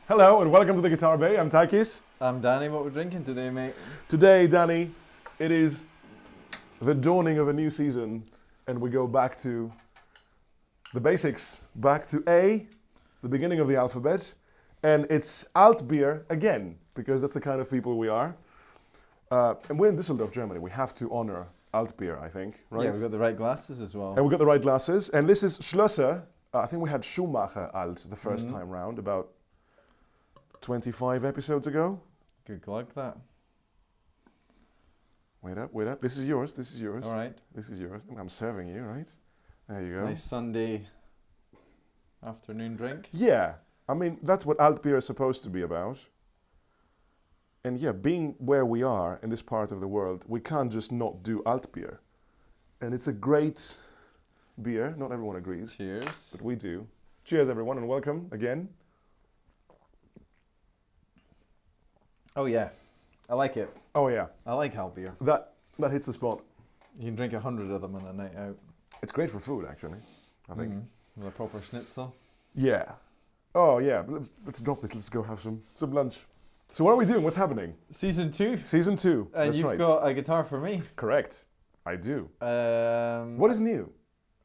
Hello and welcome to the Guitar Bay. I'm Takis. I'm Danny. What we're drinking today, mate? Today, Danny, it is the dawning of a new season and we go back to the basics, back to A, the beginning of the alphabet, and it's Altbier again, because that's the kind of people we are. And we're in Düsseldorf, Germany. We have to honor Altbier, I think, right? Yeah, we've got the right glasses as well. And we've got the right glasses. And this is Schlösser. I think we had Schumacher Alt the first time round, about 25 episodes ago. Good glug, that. Wait up. This is yours. All right. This is yours. I'm serving you, right? There you go. Nice Sunday afternoon drink. Yeah. I mean, that's what Altbier is supposed to be about. And yeah, being where we are in this part of the world, we can't just not do Altbier. And it's a great beer. Not everyone agrees. Cheers. But we do. Cheers, everyone, and welcome again. Oh yeah, I like it. Oh yeah, I like Altbier. that hits the spot. You can drink 100 of them on a night out. It's great for food, actually, I think. With a proper schnitzel. Yeah. Oh yeah, but let's drop this. Let's go have some lunch. So what are we doing? What's happening? Season 2. Season 2. And That's you've right. got a guitar for me. Correct. I do. What What is new?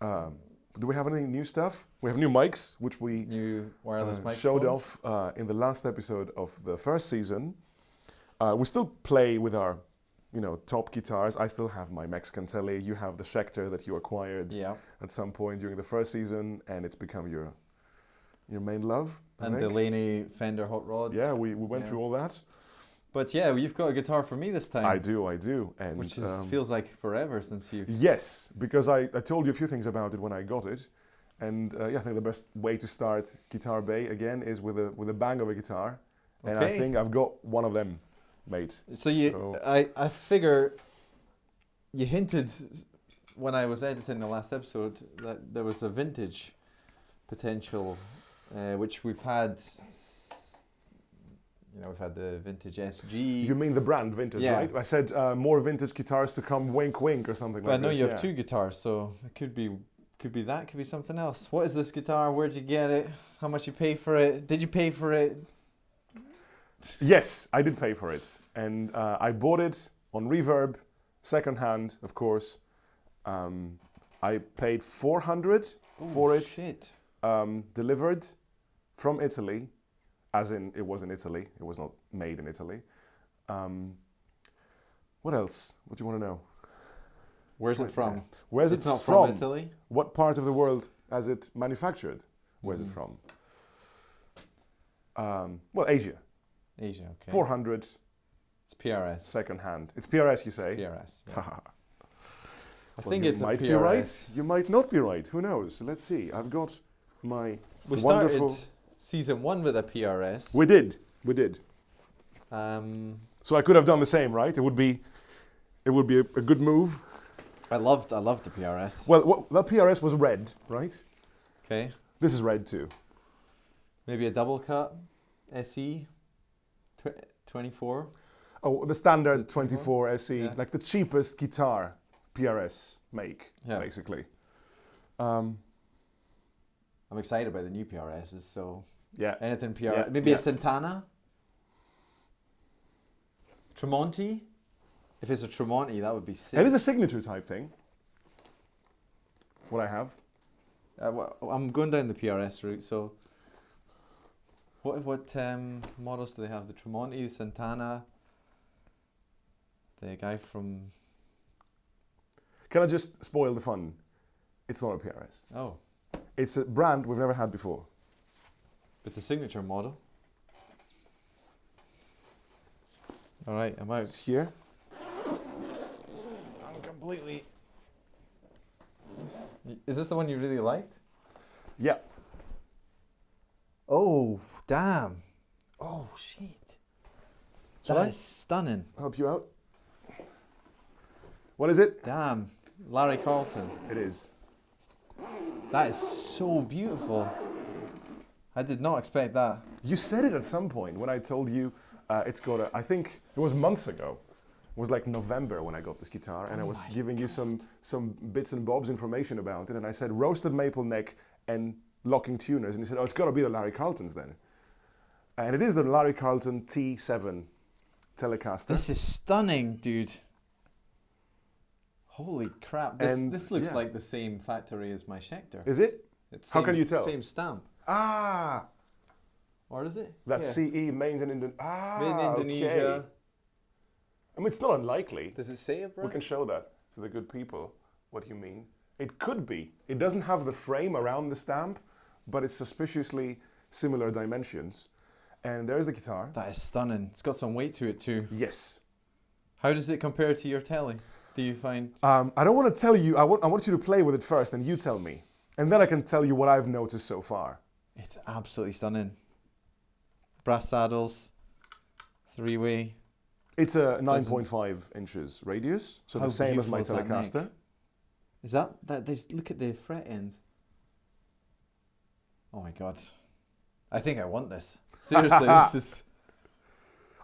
Do we have any new stuff? We have new mics, which we New wireless microphones. showed off in the last episode of the first season. We still play with our, top guitars. I still have my Mexican Tele. You have the Schecter that you acquired at some point during the first season, and it's become your main love. And the Laney Fender Hot Rod. Yeah, we went through all that. But yeah, you've got a guitar for me this time. I do, and Which feels like forever since you've... Yes, because I told you a few things about it when I got it, and I think the best way to start Guitar Bay again is with a bang of a guitar, and I think I've got one of them, mate. So I figure you hinted when I was editing the last episode that there was a vintage potential, which we've had. We've had the vintage SG. You mean the brand vintage, right? I said more vintage guitars to come, wink, wink, or something like that. I know you have two guitars, so it could be that, could be something else. What is this guitar? Where'd you get it? How much you pay for it? Did you pay for it? Yes, I did pay for it, and I bought it on Reverb, second hand, of course. I paid $400 for it. Shit. Delivered from Italy. As in, it was in Italy. It was not made in Italy. What else? What do you want to know? Where's it from? Where's it's it not from? Italy? What part of the world has it manufactured? Where's it from? Well, Asia. Asia, okay. 400. It's PRS. Second hand. It's PRS, you say? It's PRS. Yeah. I Well, think it's a might PRS. be right. You might not be right. Who knows? Let's see. I've got my We wonderful... started season 1 with a PRS. We did. So So I could have done the same, right? It would be a good move. I loved the PRS. Well, that PRS was red, right? Okay. This is red too. Maybe a double cut SE 24. Oh, the standard 24 SE, Yeah. like the cheapest guitar PRS make, Yeah. basically. I'm excited about the new PRSs, so Yeah. anything PRS. Yeah. Maybe Yeah. a Santana? Tremonti? If it's a Tremonti, that would be sick. It is a signature type thing. What I have. Well, I'm going down the PRS route, so what models do they have? The Tremonti, the Santana, the guy from... Can I just spoil the fun? It's not a PRS. Oh, It's a brand we've never had before. it's a signature model. All right, I'm out. It's here. I'm completely... Is this the one you really liked? Yeah. Oh, damn. Oh, shit. Shall I? That is stunning. Help you out. What is it? Damn. Larry Carlton. It is. That is so beautiful. I did not expect that. You said it at some point when I told you it's got a, I think it was months ago. It was like November when I got this guitar, and I was giving you some bits and bobs information about it, and I said roasted maple neck and locking tuners, and he said, oh, it's got to be the Larry Carltons then. And it is the Larry Carlton T7 Telecaster. This is stunning, dude. Holy crap. This looks like the same factory as my Schecter. Is it? It's How can you tell? Same stamp. Ah! Or is it? That's CE, made in Indonesia. Ah, Made in Indonesia. Okay. I mean, it's not unlikely. Does it say it, bro? We can show that to the good people, what you mean. It could be. It doesn't have the frame around the stamp, but it's suspiciously similar dimensions. And there's the guitar. That is stunning. It's got some weight to it too. Yes. How does it compare to your telly? Do you find? I don't want to tell you. I want you to play with it first, and you tell me. And then I can tell you what I've noticed so far. It's absolutely stunning. Brass saddles, 3-way. It's a 9.5 inches radius, so the same as my Telecaster. Is that look at the fret ends. Oh my god. I think I want this. Seriously, this is...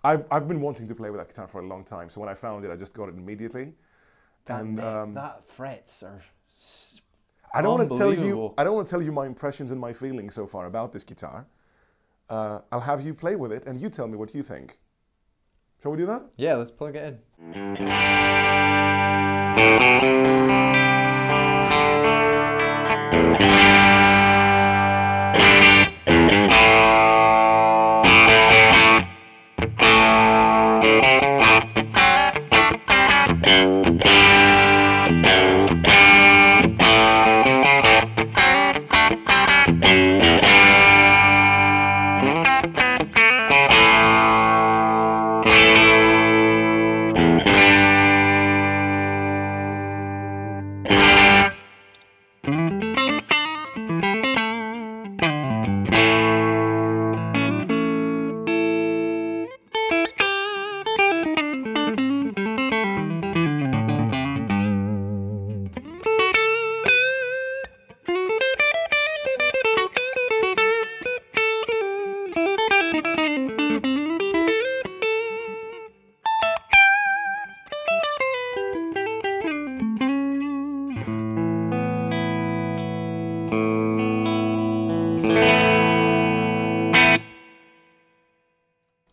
I've been wanting to play with that guitar for a long time, so when I found it, I just got it immediately. That frets are I don't want to tell you my impressions and my feelings so far about this guitar. I'll have you play with it, and you tell me what you think. Shall we do that? Yeah, let's plug it in.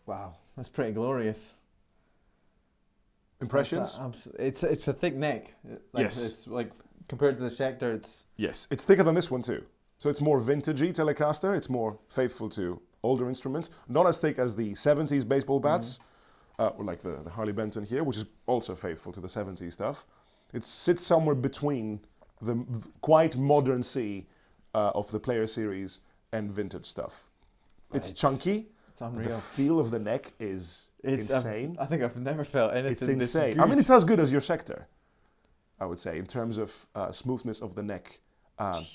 Wow, that's pretty glorious. Impressions? It's a thick neck. Yes. It's like compared to the Schecter, it's... Yes, it's thicker than this one too. So it's more vintagey Telecaster. It's more faithful to older instruments. Not as thick as the 70s baseball bats, or like the Harley Benton here, which is also faithful to the 70s stuff. It sits somewhere between the quite modern C of the Player Series and vintage stuff. It's chunky. It's unreal. The feel of the neck is insane. I think I've never felt anything It's this insane. good. I mean, it's as good as your Schecter, I would say, in terms of smoothness of the neck.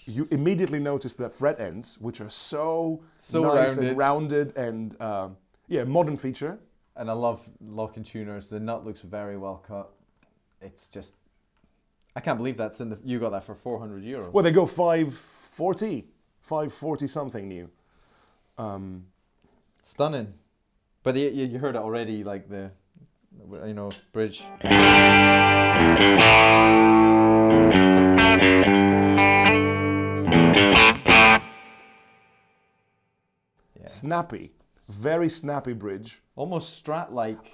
You immediately notice the fret ends, which are so nice and rounded and modern feature. And I love locking tuners. The nut looks very well cut. It's just, I can't believe that's in the. You got that for €400. Well, they go 540 something new. Stunning. But you heard it already, like the, bridge. Snappy, very snappy bridge. Almost Strat-like.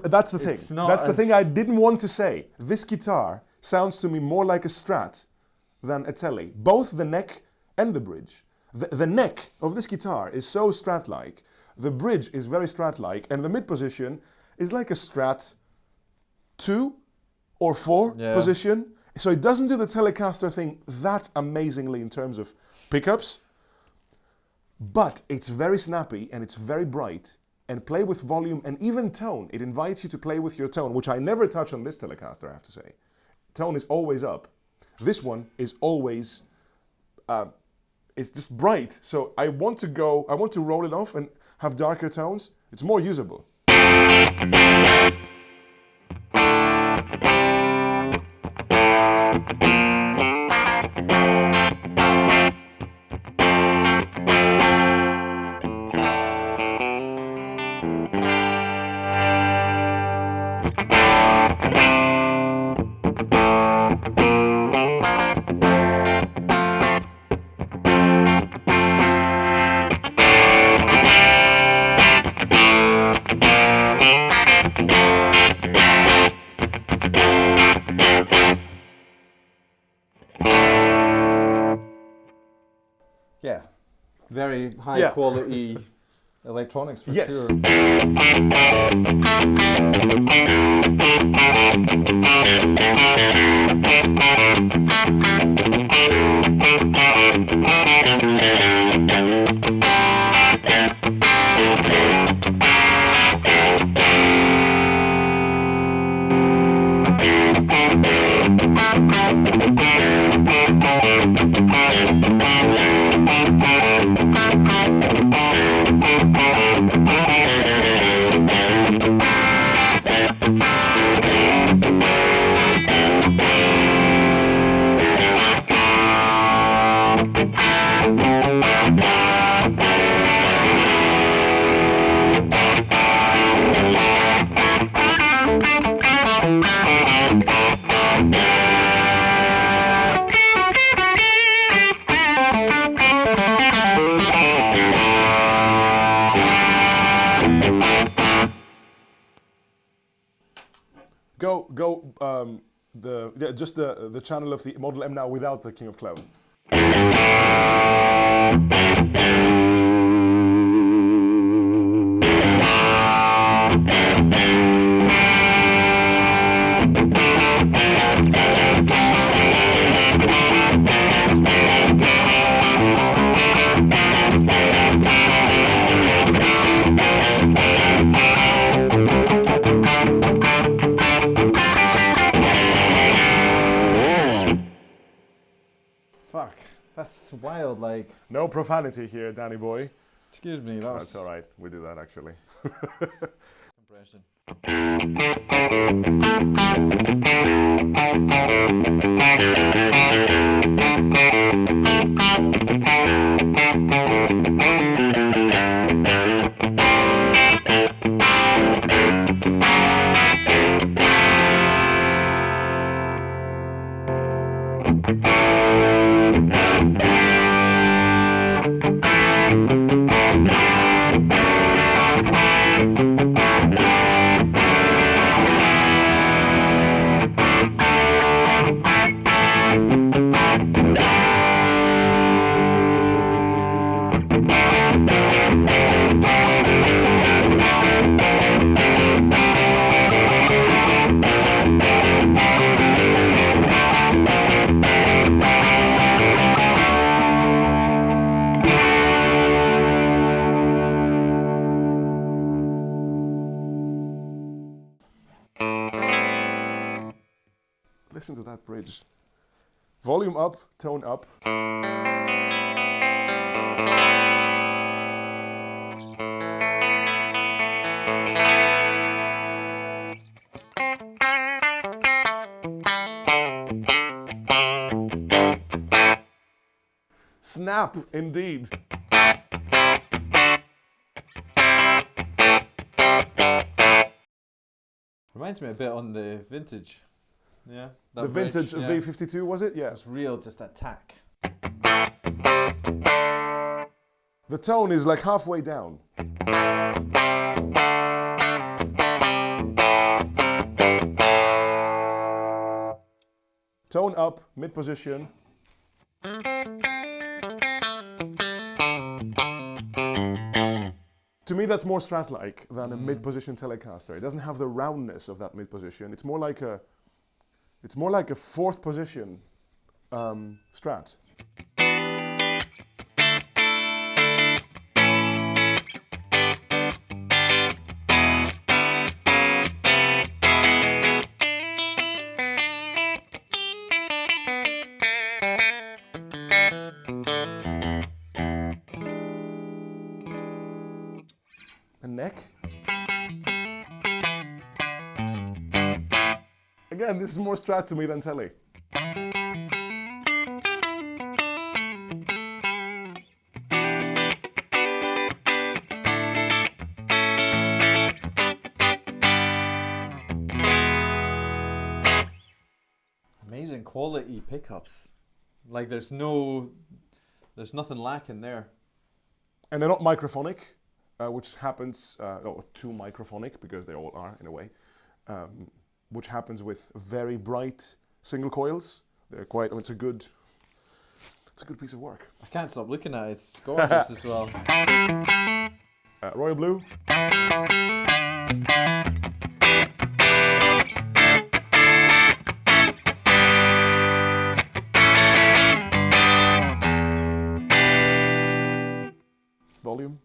That's the thing. That's the thing I didn't want to say. This guitar sounds to me more like a Strat than a Tele. Both the neck and the bridge. The neck of this guitar is so Strat-like. The bridge is very Strat-like, and the mid position is like a Strat 2 or 4 position. So it doesn't do the Telecaster thing that amazingly in terms of pickups, but it's very snappy and it's very bright, and play with volume and even tone. It invites you to play with your tone, which I never touch on this Telecaster, I have to say. Tone is always up. This one is always, it's just bright. So I want to roll it off and have darker tones. It's more usable. very high quality electronics for yes. sure. Just the channel of the Model M now without the King of Clown. Fuck, that's wild, like. No profanity here, Danny boy. Excuse me, That's all right. We do that actually. Compression. Listen to that bridge. Volume up, tone up. Snap, indeed. Reminds me a bit on the vintage. Yeah. The vintage V52, was it? Yeah. It's real, just that tack. The tone is like halfway down. Tone up, mid position. To me, that's more Strat-like than a mid-position Telecaster. It doesn't have the roundness of that mid-position. It's more like a fourth position Strat. A neck. Again, this is more Strat to me than Tele. Amazing quality pickups. Like there's nothing lacking there. And they're not microphonic, which happens, or too microphonic, because they all are in a way, which happens with very bright single coils. They're quite, it's a good It's a good piece of work. I can't stop looking at it. It's gorgeous as well. Royal Blue. Volume.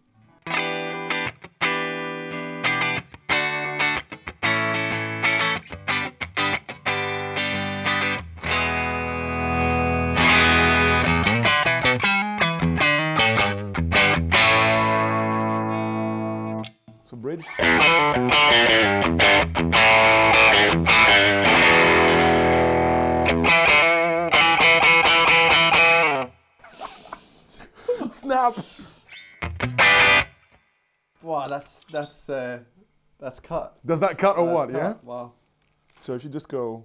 Some bridge. Snap. Wow, that's cut. Does that cut or That's what? cut. Yeah. Wow. So if you just go.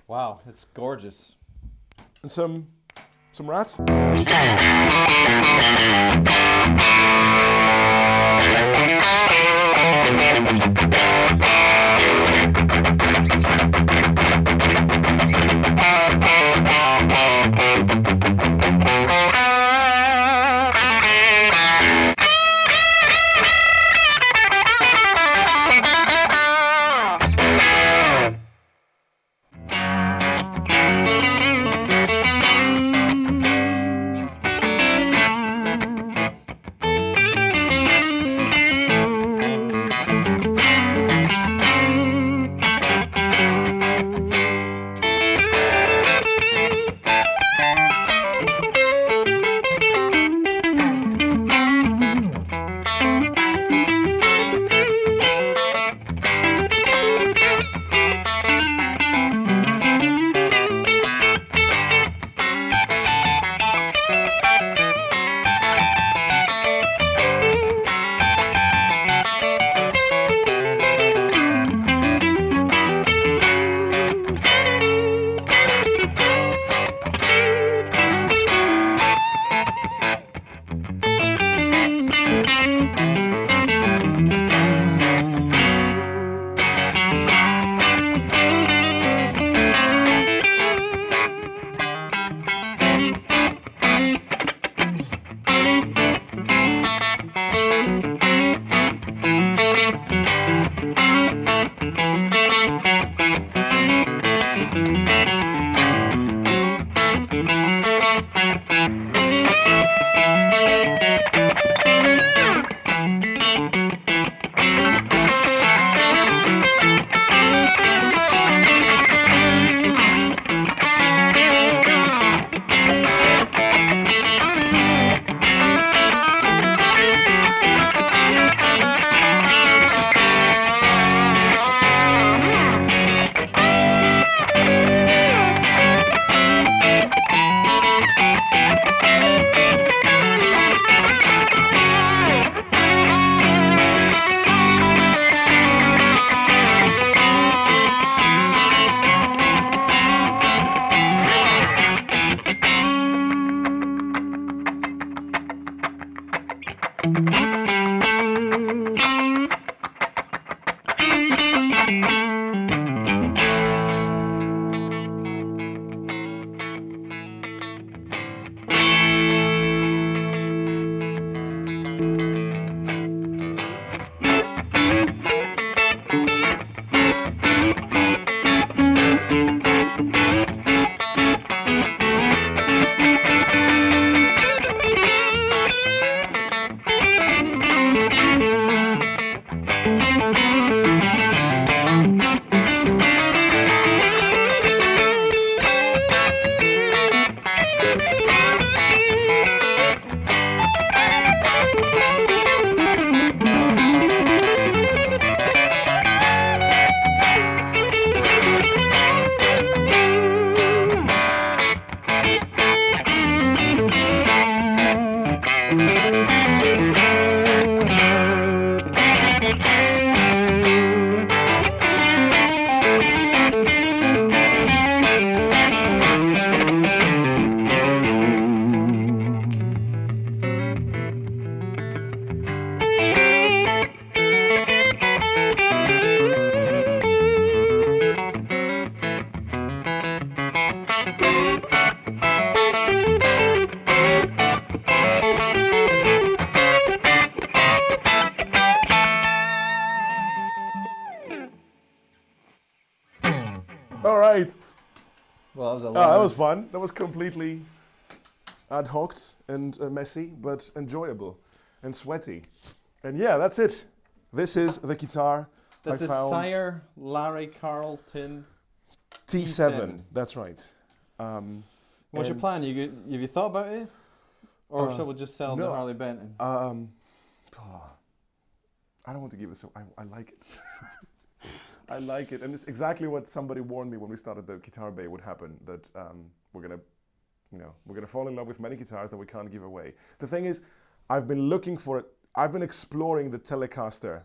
Wow, it's gorgeous. And some rat. All right. Well, that was a Oh, lot. that was fun. That was completely ad hoc and messy, but enjoyable and sweaty. And yeah, that's it. This is the guitar That's I the found. Sire Larry Carlton T7. That's right. What's your and, plan? Have you thought about it? Or shall we just sell the no, Harley Benton? I don't want to give this away. I like it. I like it. And it's exactly what somebody warned me when we started the Guitar Bay would happen, that we're gonna fall in love with many guitars that we can't give away. The thing is, I've been looking for it. I've been exploring the Telecaster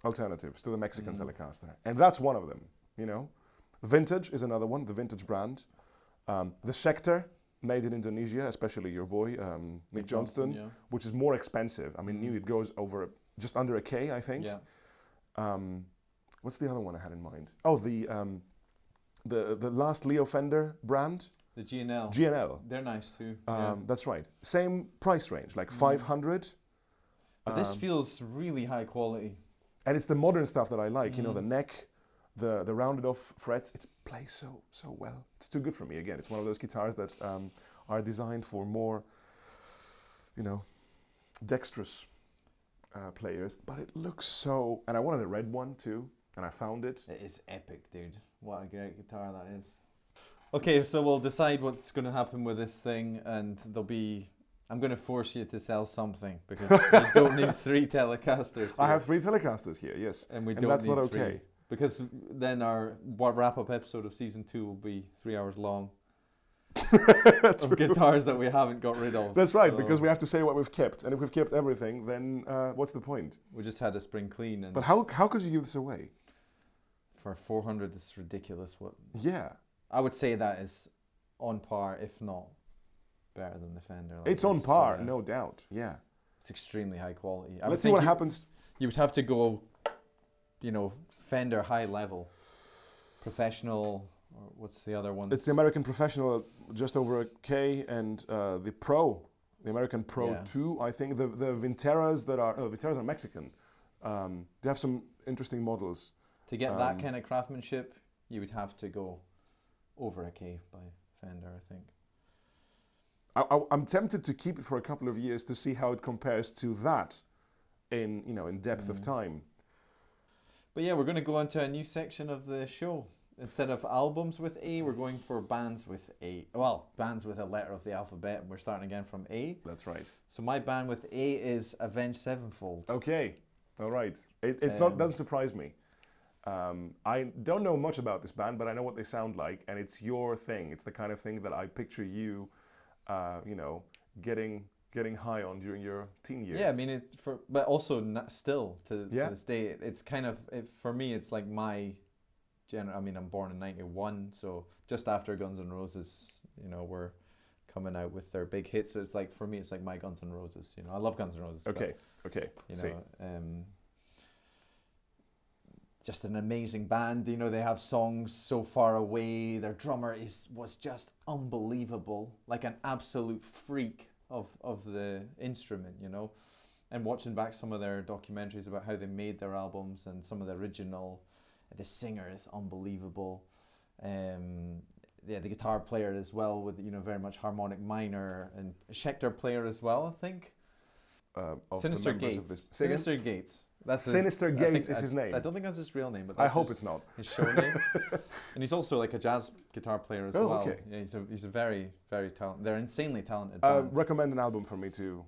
alternatives to the Mexican Telecaster, and that's one of them. You know, Vintage is another one. The Vintage brand, the Schecter, made in Indonesia, especially your boy Nick Johnston, yeah. which is more expensive. I mean, new it goes over just under $1,000, I think. Yeah. What's the other one I had in mind? Oh, the last Leo Fender brand. The GNL. GNL. They're nice too. That's right. Same price range, like 500. But this feels really high quality. And it's the modern stuff that I like. You know, the neck, the rounded off frets. It plays so well. It's too good for me. Again, it's one of those guitars that are designed for more, you know, dexterous players. But it looks so. And I wanted a red one too, and I found it. It is epic, dude. What a great guitar that is. Okay, so we'll decide what's going to happen with this thing, and I'm going to force you to sell something, because you don't need 3 Telecasters here. I have 3 Telecasters here, yes. And and that's need not 3, okay. because then our wrap-up episode of season 2 will be 3 hours long of guitars that we haven't got rid of. That's right, so because we have to say what we've kept, and if we've kept everything, then what's the point? we just had a spring clean. And But how could you give this away? for 400, it's ridiculous. Yeah. I would say that is on par, if not better than the Fender. Like, It's on par, no doubt. Yeah. It's extremely high quality. Let's see what happens. You would have to go, you know, Fender high level, professional, or what's the other one? It's the American Professional, just over $1,000, and the Pro, the American Pro 2, I think. The Vinteras Vinteras are Mexican. They have some interesting models. To get that kind of craftsmanship, you would have to go over $1,000 by Fender, I think. I'm tempted to keep it for a couple of years to see how it compares to that in depth of time. But yeah, we're going to go into a new section of the show. Instead of albums with A, we're going for bands with A. Well, bands with a letter of the alphabet, and we're starting again from A. That's right. So my band with A is Avenged Sevenfold. Okay, all right. It's not doesn't surprise me. I don't know much about this band, but I know what they sound like, and it's your thing. It's the kind of thing that I picture you, getting high on during your teen years. Yeah, I mean, but also still to this day, it's kind of, for me, it's like my I mean, I'm born in 91, so just after Guns N' Roses, were coming out with their big hits. So it's like, for me, it's like my Guns N' Roses. I love Guns N' Roses. Okay. Just an amazing band. They have songs So Far Away. Their drummer was just unbelievable, like an absolute freak of the instrument, And watching back some of their documentaries about how they made their albums and some of the original, the singer is unbelievable. The guitar player as well, with very much harmonic minor, and Schecter player as well, I think. Sinister Gates. Sinister Gates. Sinister Gates is his name. I don't think that's his real name, but I hope it's not his show name. And he's also like a jazz guitar player as well. Okay. Yeah, he's a very, very talented. They're insanely talented band. Recommend an album for me to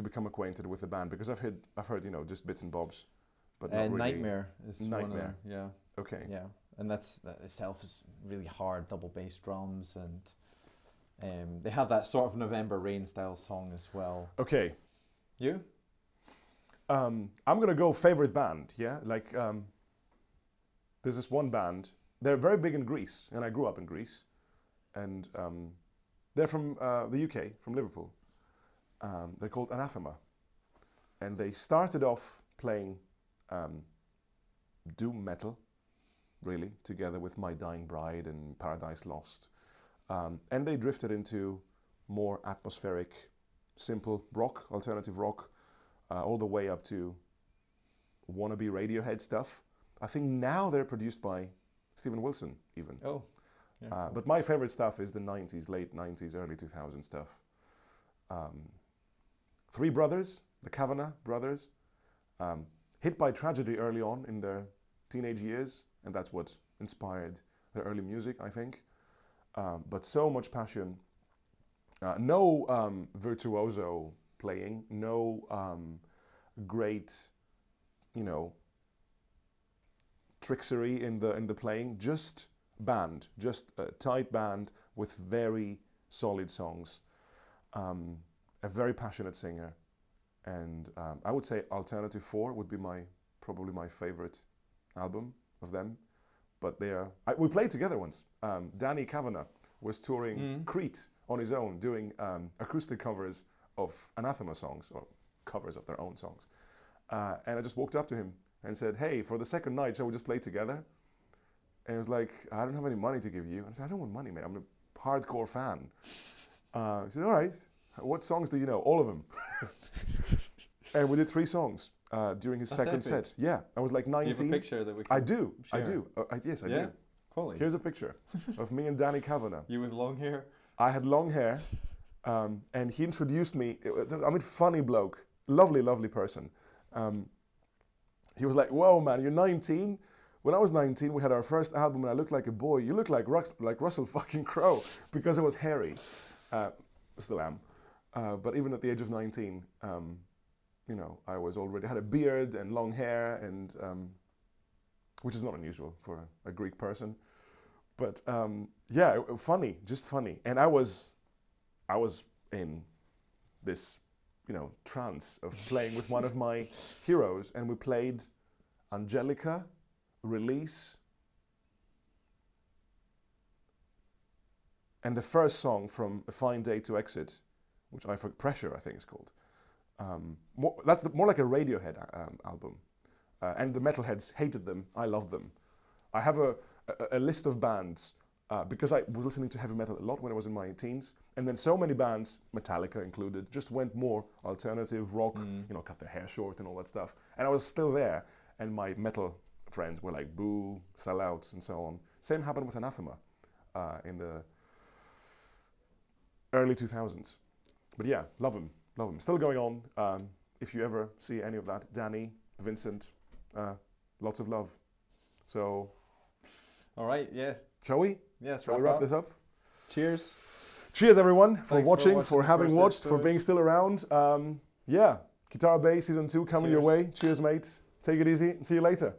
become acquainted with the band, because I've heard just bits and bobs, but not really. Nightmare is one of them. Yeah. Okay. Yeah, and that itself is really hard, double bass drums, and they have that sort of November Rain style song as well. Okay. You? I'm gonna go favorite band. Yeah, like there's this one band. They're very big in Greece, and I grew up in Greece, and they're from the UK, from Liverpool. They're called Anathema, and they started off playing doom metal, really, together with My Dying Bride and Paradise Lost, and they drifted into more atmospheric, simple rock, alternative rock, all the way up to wannabe Radiohead stuff. I think now they're produced by Stephen Wilson even. Oh. Yeah, cool. But my favorite stuff is the 90s, late 90s, early 2000s stuff. Three brothers, the Kavanagh brothers, hit by tragedy early on in their teenage years, and that's what inspired their early music, I think. But so much passion, no virtuoso playing, no great, you know, tricksery in the playing, just band, just a tight band with very solid songs. A very passionate singer, and I would say Alternative 4 would be probably my favorite album of them. But we played together once. Danny Kavanagh was touring Crete on his own, doing acoustic covers of Anathema songs, or covers of their own songs. And I just walked up to him and said, "Hey, for the second night, shall we just play together?" And he was like, "I don't have any money to give you." And I said, "I don't want money, man. I'm a hardcore fan." He said, "All right. What songs do you know?" "All of them." And we did 3 songs during his second set. Yeah, I was like 19. Do you have a picture that we can I do. share? Yes, I Yeah? do. Quality. Here's a picture of me and Danny Kavanagh. You with long hair? I had long hair, and he introduced me. Funny bloke, lovely person. He was like, "Whoa, man, you're 19? When I was 19, we had our first album, and I looked like a boy. You look like Russell fucking Crowe," because I was hairy. Still am. But even at the age of 19, you know, I had a beard and long hair, and which is not unusual for a Greek person. But yeah, funny, just funny. And I was in this, you know, trance of playing with one of my heroes, and we played Angelica, Release, and the first song from A Fine Day to Exit, which Pressure, I think it's called. That's more like a Radiohead album. And the metalheads hated them. I loved them. I have a list of bands, because I was listening to heavy metal a lot when I was in my teens. And then so many bands, Metallica included, just went more alternative rock, you know, cut their hair short and all that stuff. And I was still there. And my metal friends were like, boo, sellouts, and so on. Same happened with Anathema in the early 2000s. But yeah, love him. Still going on. If you ever see any of that, Danny, Vincent, lots of love. So, all right, yeah. Shall we? Yes. Shall we wrap this up? Cheers. Cheers, everyone, for Thanks watching, for for having watched, for being still around. Yeah, Guitar Bay Season 2 coming your way. Cheers, mate. Take it easy and see you later.